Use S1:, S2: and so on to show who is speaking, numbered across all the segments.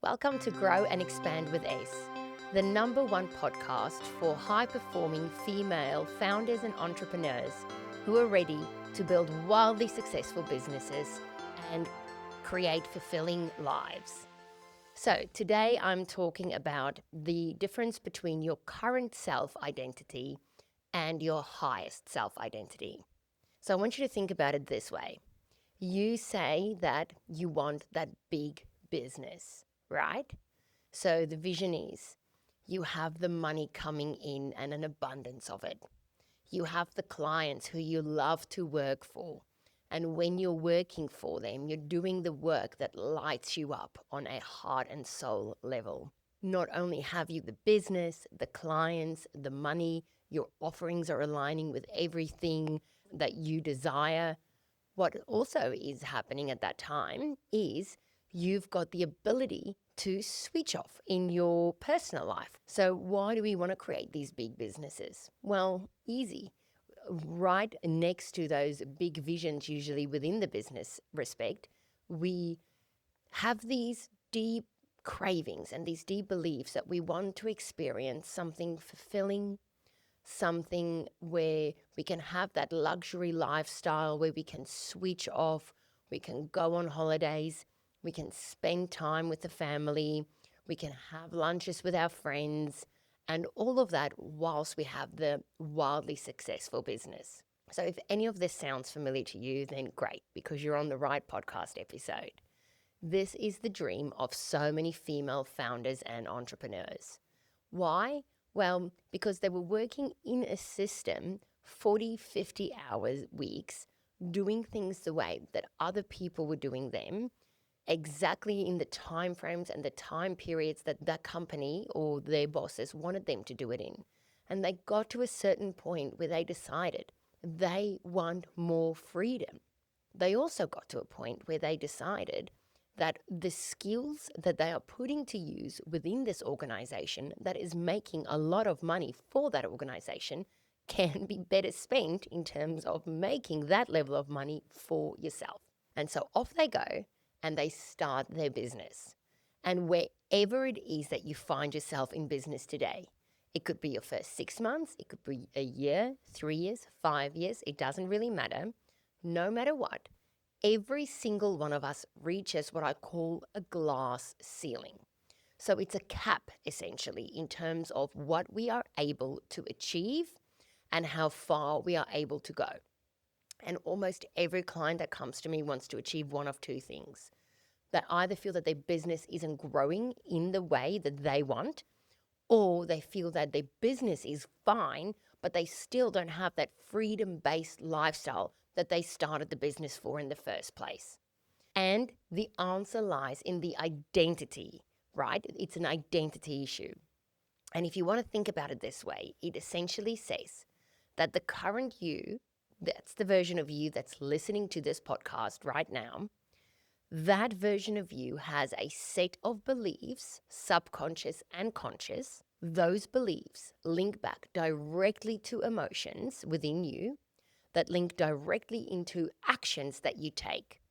S1: Welcome to Grow and Expand with Ace, the #1 podcast for high-performing female founders and entrepreneurs who are ready to build wildly successful businesses and create fulfilling lives. So today I'm talking about the difference between your current self-identity and your highest self-identity. So I want you to think about it this way. You say that you want that big business, right? So the vision is you have the money coming in and an abundance of it. You have the clients who you love to work for. And when you're working for them, you're doing the work that lights you up on a heart and soul level. Not only have you the business, the clients, the money, your offerings are aligning with everything that you desire. What also is happening at that time is you've got the ability to switch off in your personal life. So why do we want to create these big businesses? Well, easy. Right next to those big visions, usually within the business respect, we have these deep cravings and these deep beliefs that we want to experience something fulfilling, something where we can have that luxury lifestyle where we can switch off, we can go on holidays, we can spend time with the family, we can have lunches with our friends, and all of that whilst we have the wildly successful business. So if any of this sounds familiar to you, then great, because you're on the right podcast episode. This is the dream of so many female founders and entrepreneurs. Why? Well, because they were working in a system 40, 50 hours weeks, doing things the way that other people were doing them, exactly in the time frames and the time periods that that company or their bosses wanted them to do it in. And they got to a certain point where they decided they want more freedom. They also got to a point where they decided that the skills that they are putting to use within this organization that is making a lot of money for that organization can be better spent in terms of making that level of money for yourself. And so off they go and they start their business. And wherever it is that you find yourself in business today, it could be your first 6 months, it could be a year, 3 years, 5 years, it doesn't really matter. No matter what, every single one of us reaches what I call a glass ceiling. So it's a cap, essentially, in terms of what we are able to achieve and how far we are able to go. And almost every client that comes to me wants to achieve one of two things. That either feel that their business isn't growing in the way that they want, or they feel that their business is fine, but they still don't have that freedom-based lifestyle that they started the business for in the first place. And the answer lies in the identity, right? It's an identity issue. And if you want to think about it this way, it essentially says that the current you, that's the version of you that's listening to this podcast right now, that version of you has a set of beliefs, subconscious and conscious. Those beliefs link back directly to emotions within you that link directly into actions that you take.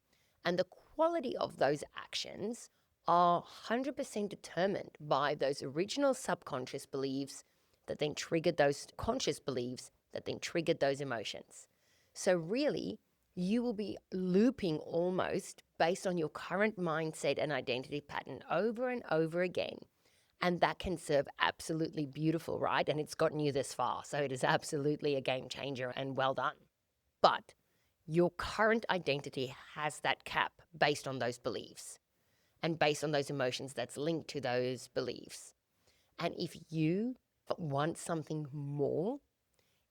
S1: And the quality of those actions are 100% determined by those original subconscious beliefs that then triggered those conscious beliefs that then triggered those emotions. So really, you will be looping almost based on your current mindset and identity pattern over and over again. And that can serve absolutely beautiful, right? And it's gotten you this far. So it is absolutely a game changer and well done. But your current identity has that cap based on those beliefs and based on those emotions that's linked to those beliefs. And if you want something more,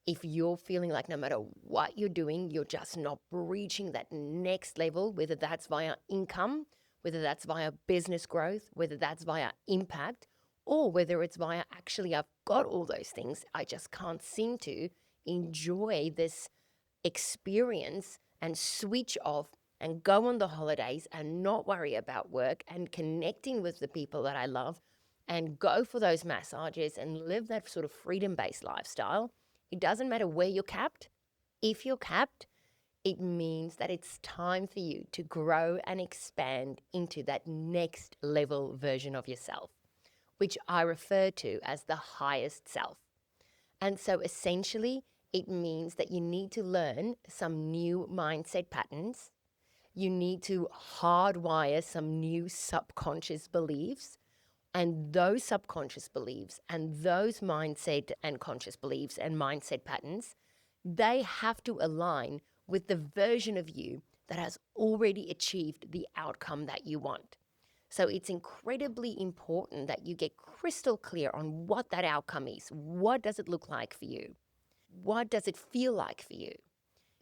S1: if you're feeling like no matter what you're doing, you're just not reaching that next level, whether that's via income, whether that's via business growth, whether that's via impact, or whether it's via actually I've got all those things, I just can't seem to enjoy this experience and switch off and go on the holidays and not worry about work and connecting with the people that I love and go for those massages and live that sort of freedom-based lifestyle. It doesn't matter where you're capped. If you're capped, It means that it's time for you to grow and expand into that next level version of yourself, which I refer to as the highest self. And so essentially, it means that you need to learn some new mindset patterns. You need to hardwire some new subconscious beliefs. And those subconscious beliefs and those mindset and conscious beliefs and mindset patterns, they have to align with the version of you that has already achieved the outcome that you want. So it's incredibly important that you get crystal clear on what that outcome is. What does it look like for you? What does it feel like for you?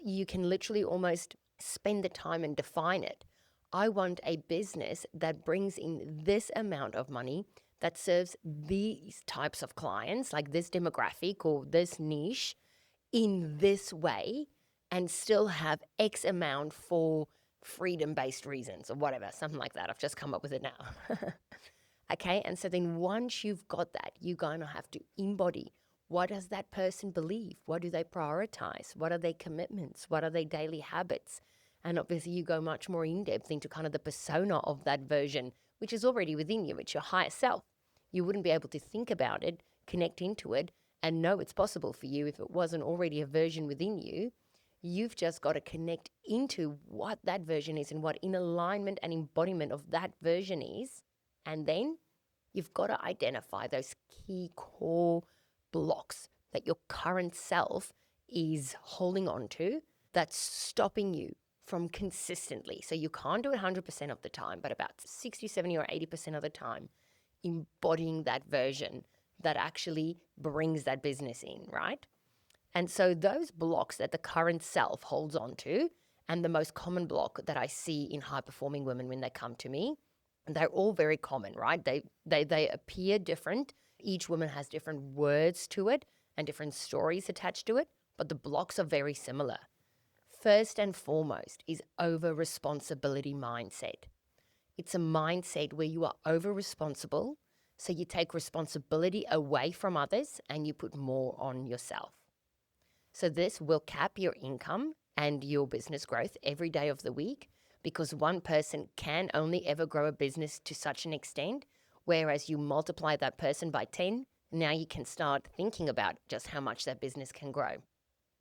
S1: You can literally almost spend the time and define it. I want a business that brings in this amount of money that serves these types of clients, like this demographic or this niche, in this way, and still have X amount for freedom-based reasons or whatever, something like that. I've just come up with it now. Okay, and so then once you've got that, you're going to have to embody, what does that person believe? What do they prioritize? What are their commitments? What are their daily habits? And obviously you go much more in depth into kind of the persona of that version, which is already within you. It's your higher self. You wouldn't be able to think about it, connect into it, and know it's possible for you if it wasn't already a version within you. You've just got to connect into what that version is and what in alignment and embodiment of that version is. And then you've got to identify those key core blocks that your current self is holding on to that's stopping you from consistently. So you can't do it 100% of the time, but about 60, 70, or 80% of the time, embodying that version that actually brings that business in, right? And so those blocks that the current self holds on to, and the most common block that I see in high performing women when they come to me, they're all very common, right? They appear different. Each woman has different words to it and different stories attached to it, but the blocks are very similar. First and foremost is over responsibility mindset. It's a mindset where you are over responsible, so you take responsibility away from others and you put more on yourself. So this will cap your income and your business growth every day of the week, because one person can only ever grow a business to such an extent, whereas you multiply that person by 10, now you can start thinking about just how much that business can grow.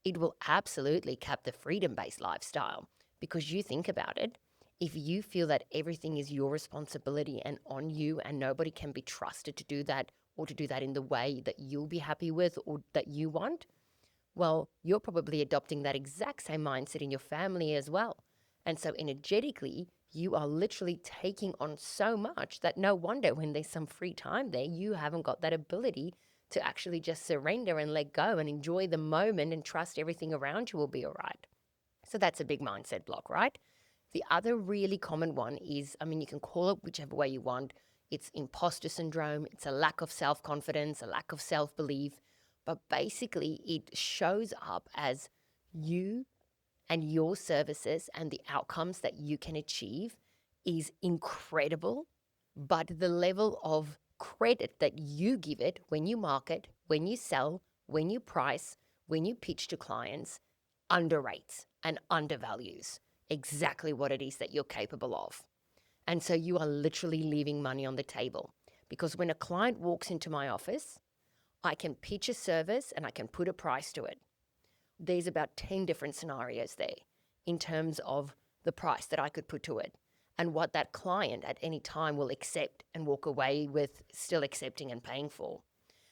S1: It will absolutely cap the freedom-based lifestyle, because you think about it, if you feel that everything is your responsibility and on you and nobody can be trusted to do that, or to do that in the way that you'll be happy with or that you want, well, you're probably adopting that exact same mindset in your family as well. And so energetically, you are literally taking on so much that no wonder when there's some free time there, you haven't got that ability to actually just surrender and let go and enjoy the moment and trust everything around you will be all right. So that's a big mindset block, right? The other really common one is, I mean, you can call it whichever way you want. It's imposter syndrome. It's a lack of self-confidence, a lack of self-belief. But basically, it shows up as you and your services and the outcomes that you can achieve is incredible. But the level of credit that you give it when you market, when you sell, when you price, when you pitch to clients, underrates and undervalues exactly what it is that you're capable of. And so you are literally leaving money on the table, because when a client walks into my office, I can pitch a service and I can put a price to it. There's about 10 different scenarios there in terms of the price that I could put to it and what that client at any time will accept and walk away with still accepting and paying for.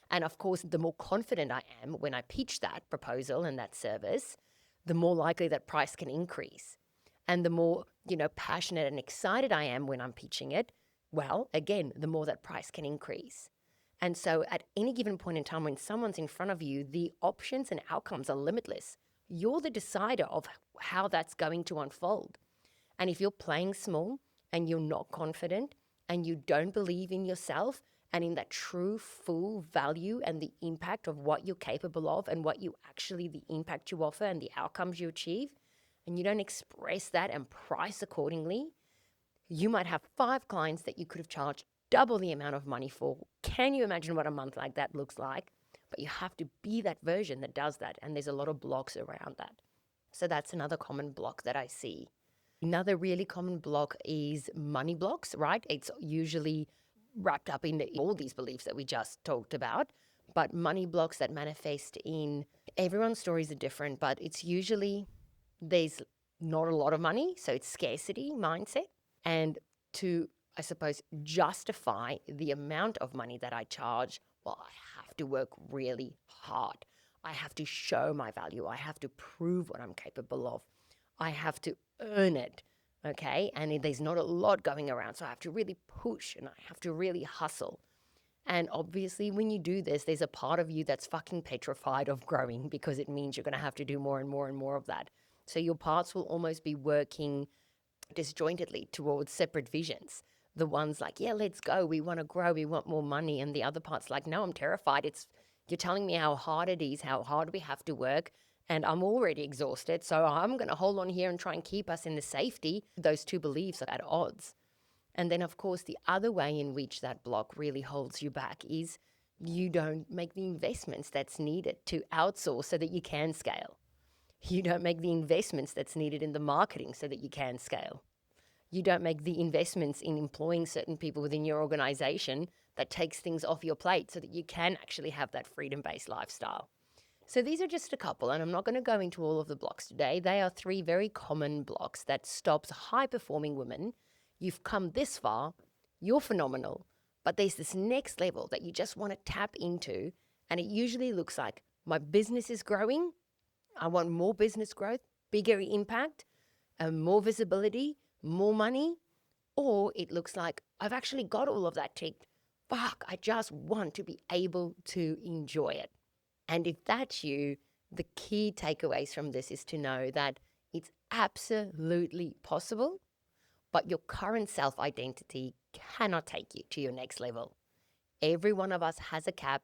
S1: And of course, the more confident I am when I pitch that proposal and that service, the more likely that price can increase. And the more, passionate and excited I am when I'm pitching it, well, again, the more that price can increase. And so at any given point in time when someone's in front of you, the options and outcomes are limitless. You're the decider of how that's going to unfold. And if you're playing small and you're not confident and you don't believe in yourself and in that true full value and the impact of what you're capable of and what you actually, the impact you offer and the outcomes you achieve, and you don't express that and price accordingly, you might have 5 clients that you could have charged double the amount of money for. Can you imagine what a month like that looks like? But you have to be that version that does that. And there's a lot of blocks around that. So that's another common block that I see. Another really common block is money blocks, right? It's usually wrapped up in all these beliefs that we just talked about, but money blocks that manifest in everyone's stories are different, but it's usually there's not a lot of money, so it's scarcity mindset. And to, I suppose, justify the amount of money that I charge, well, I have to work really hard. I have to show my value. I have to prove what I'm capable of. I have to earn it, okay? And there's not a lot going around, so I have to really push and I have to really hustle. And obviously, when you do this, there's a part of you that's fucking petrified of growing because it means you're going to have to do more and more and more of that. So your parts will almost be working disjointedly towards separate visions. The one's like, yeah, let's go. We want to grow. We want more money. And the other part's like, no, I'm terrified. You're telling me how hard it is, how hard we have to work. And I'm already exhausted. So I'm going to hold on here and try and keep us in the safety. Those two beliefs are at odds. And then, of course, the other way in which that block really holds you back is you don't make the investments that's needed to outsource so that you can scale. You don't make the investments that's needed in the marketing so that you can scale. You don't make the investments in employing certain people within your organization that takes things off your plate so that you can actually have that freedom-based lifestyle. So these are just a couple, and I'm not going to go into all of the blocks today. They are 3 very common blocks that stops high-performing women. You've come this far, you're phenomenal, but there's this next level that you just want to tap into, and it usually looks like my business is growing, I want more business growth, bigger impact, more visibility, more money, or it looks like I've actually got all of that ticked. Fuck, I just want to be able to enjoy it. And if that's you, the key takeaways from this is to know that it's absolutely possible, but your current self-identity cannot take you to your next level. Every one of us has a cap.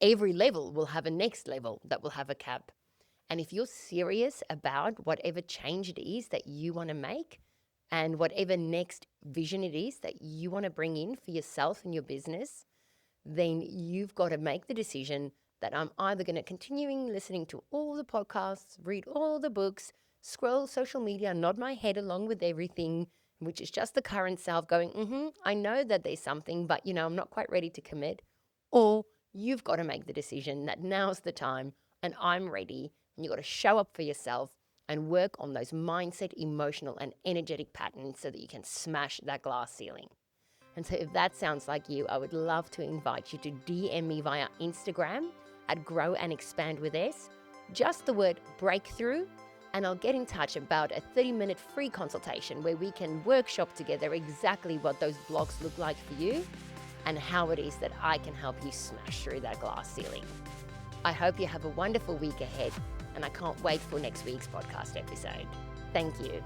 S1: Every level will have a next level that will have a cap. And if you're serious about whatever change it is that you want to make and whatever next vision it is that you want to bring in for yourself and your business, then you've got to make the decision that I'm either going to continuing listening to all the podcasts, read all the books, scroll social media, nod my head along with everything, which is just the current self going, I know that there's something, but I'm not quite ready to commit. Or you've got to make the decision that now's the time and I'm ready, and you've got to show up for yourself and work on those mindset, emotional, and energetic patterns so that you can smash that glass ceiling. And so if that sounds like you, I would love to invite you to DM me via Instagram at Grow and Expand with S, just the word breakthrough, and I'll get in touch about a 30-minute free consultation where we can workshop together exactly what those blocks look like for you and how it is that I can help you smash through that glass ceiling. I hope you have a wonderful week ahead, and I can't wait for next week's podcast episode. Thank you.